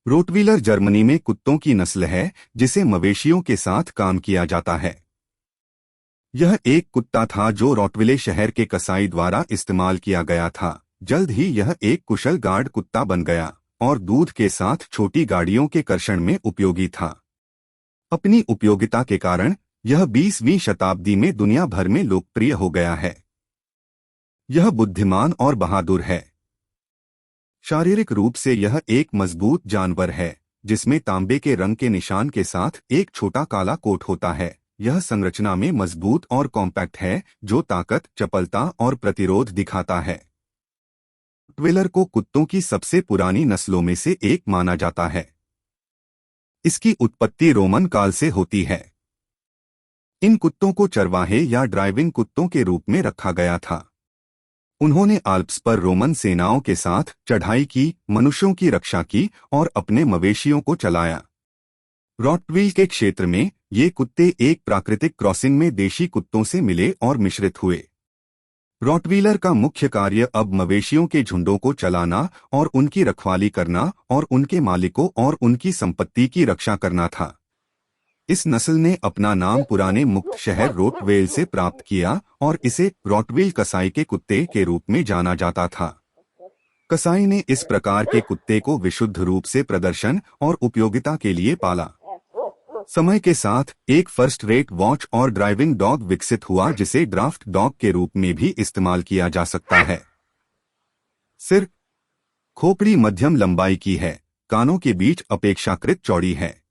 Rottweiler Germany में कुत्तों की नस्ल है जिसे मवेशियों के साथ काम किया जाता है। यह एक कुत्ता था जो रॉटविले शहर के कसाई द्वारा इस्तेमाल किया गया था। जल्द ही यह एक कुशल गार्ड कुत्ता बन गया और दूध के साथ छोटी गाड़ियों के कर्षण में उपयोगी था। अपनी उपयोगिता के कारण यह 20वीं शताब्दी में दुनिया भर में लोकप्रिय हो गया है। यह बुद्धिमान और बहादुर है। शारीरिक रूप से यह एक मजबूत जानवर है जिसमें तांबे के रंग के निशान के साथ एक छोटा काला कोट होता है। यह संरचना में मजबूत और कॉम्पैक्ट है जो ताकत, चपलता और प्रतिरोध दिखाता है। रोटवीलर को कुत्तों की सबसे पुरानी नस्लों में से एक माना जाता है। इसकी उत्पत्ति रोमन काल से होती है। इन कुत्तों को चरवाहे या ड्राइविंग कुत्तों के रूप में रखा गया था। उन्होंने आल्प्स पर रोमन सेनाओं के साथ चढ़ाई की, मनुष्यों की रक्षा की और अपने मवेशियों को चलाया। रॉटवील के क्षेत्र में ये कुत्ते एक प्राकृतिक क्रॉसिंग में देशी कुत्तों से मिले और मिश्रित हुए। रॉटवीलर का मुख्य कार्य अब मवेशियों के झुंडों को चलाना और उनकी रखवाली करना और उनके मालिकों और उनकी संपत्ति की रक्षा करना था। इस नस्ल ने अपना नाम पुराने मुक्त शहर रोटवेल से प्राप्त किया और इसे रॉटवील कसाई के कुत्ते के रूप में जाना जाता था। कसाई ने इस प्रकार के कुत्ते को विशुद्ध रूप से प्रदर्शन और उपयोगिता के लिए पाला। समय के साथ एक फर्स्ट रेट वॉच और ड्राइविंग डॉग विकसित हुआ जिसे ड्राफ्ट डॉग के रूप में भी इस्तेमाल किया जा सकता है। सिर, खोपड़ी मध्यम लंबाई की है, कानों के बीच अपेक्षाकृत चौड़ी है।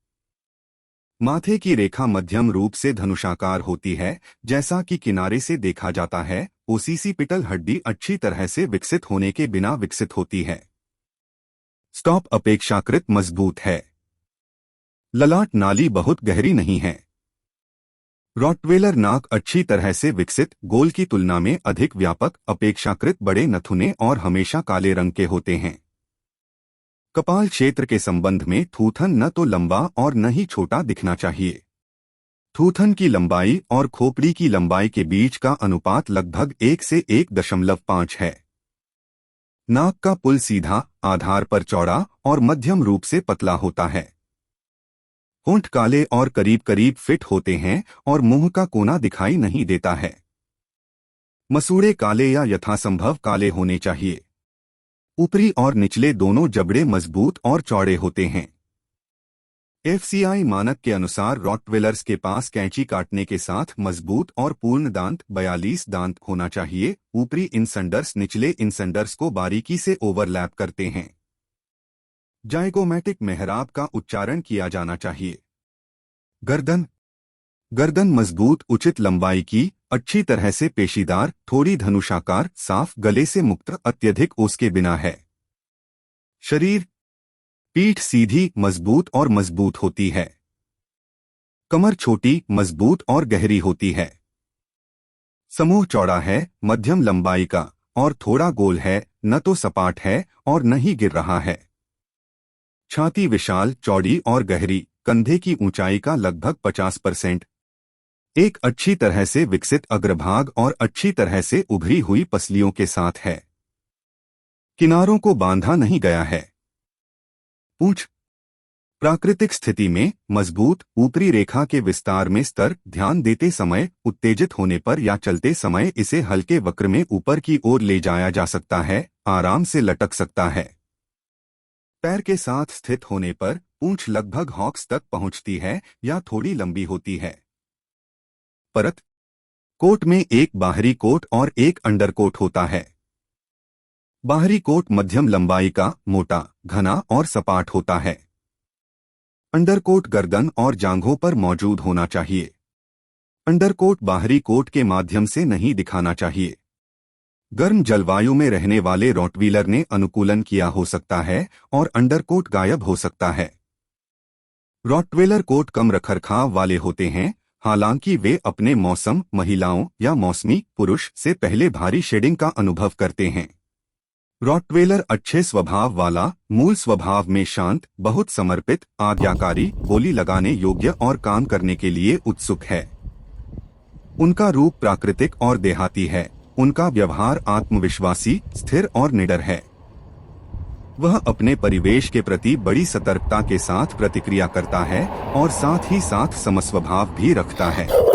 माथे की रेखा मध्यम रूप से धनुषाकार होती है जैसा कि किनारे से देखा जाता है। ओसीसीपिटल हड्डी अच्छी तरह से विकसित होने के बिना विकसित होती है। स्टॉप अपेक्षाकृत मजबूत है। ललाट नाली बहुत गहरी नहीं है। रॉटवेलर नाक अच्छी तरह से विकसित, गोल की तुलना में अधिक व्यापक, अपेक्षाकृत बड़े नथुने और हमेशा काले रंग के होते हैं। कपाल क्षेत्र के संबंध में थूथन न तो लंबा और न ही छोटा दिखना चाहिए। थूथन की लंबाई और खोपड़ी की लंबाई के बीच का अनुपात लगभग 1 से 1.5 है। नाक का पुल सीधा, आधार पर चौड़ा और मध्यम रूप से पतला होता है। होंठ काले और करीब करीब फिट होते हैं और मुंह का कोना दिखाई नहीं देता है। मसूड़े काले या यथासंभव काले होने चाहिए। ऊपरी और निचले दोनों जबड़े मजबूत और चौड़े होते हैं। एफसीआई मानक के अनुसार रॉटवेलर्स के पास कैंची काटने के साथ मजबूत और पूर्ण दांत 42 दांत होना चाहिए। ऊपरी इंसेंडर्स निचले इंसेंडर्स को बारीकी से ओवरलैप करते हैं। जाइगोमैटिक मेहराब का उच्चारण किया जाना चाहिए। गर्दन, गर्दन मजबूत, उचित लंबाई की, अच्छी तरह से पेशीदार, थोड़ी धनुषाकार, साफ, गले से मुक्त, अत्यधिक ओस के बिना है। शरीर, पीठ सीधी, मजबूत और मजबूत होती है। कमर छोटी, मजबूत और गहरी होती है। समूह चौड़ा है, मध्यम लंबाई का और थोड़ा गोल है, न तो सपाट है और न ही गिर रहा है। छाती विशाल, चौड़ी और गहरी, कंधे की ऊंचाई का लगभग 50%। एक अच्छी तरह से विकसित अग्रभाग और अच्छी तरह से उभरी हुई पसलियों के साथ है। किनारों को बांधा नहीं गया है। पूंछ, प्राकृतिक स्थिति में मजबूत, ऊपरी रेखा के विस्तार में स्तर, ध्यान देते समय, उत्तेजित होने पर या चलते समय इसे हल्के वक्र में ऊपर की ओर ले जाया जा सकता है, आराम से लटक सकता है। पैर के साथ स्थित होने पर पूंछ लगभग हॉक्स तक पहुंचती है या थोड़ी लंबी होती है। परत, कोट में एक बाहरी कोट और एक अंडरकोट होता है। बाहरी कोट मध्यम लंबाई का, मोटा, घना और सपाट होता है। अंडरकोट गर्दन और जांघों पर मौजूद होना चाहिए। अंडरकोट बाहरी कोट के माध्यम से नहीं दिखाना चाहिए। गर्म जलवायु में रहने वाले रॉटवीलर ने अनुकूलन किया हो सकता है और अंडरकोट गायब हो सकता है। रॉटवेलर कोट कम रखरखाव वाले होते हैं, हालांकि वे अपने मौसम, महिलाओं या मौसमी पुरुष से पहले भारी शेडिंग का अनुभव करते हैं। रॉटवेलर अच्छे स्वभाव वाला, मूल स्वभाव में शांत, बहुत समर्पित, आज्ञाकारी, बोली लगाने योग्य और काम करने के लिए उत्सुक है। उनका रूप प्राकृतिक और देहाती है। उनका व्यवहार आत्मविश्वासी, स्थिर और निडर है। वह अपने परिवेश के प्रति बड़ी सतर्कता के साथ प्रतिक्रिया करता है और साथ ही साथ समस्वभाव भी रखता है।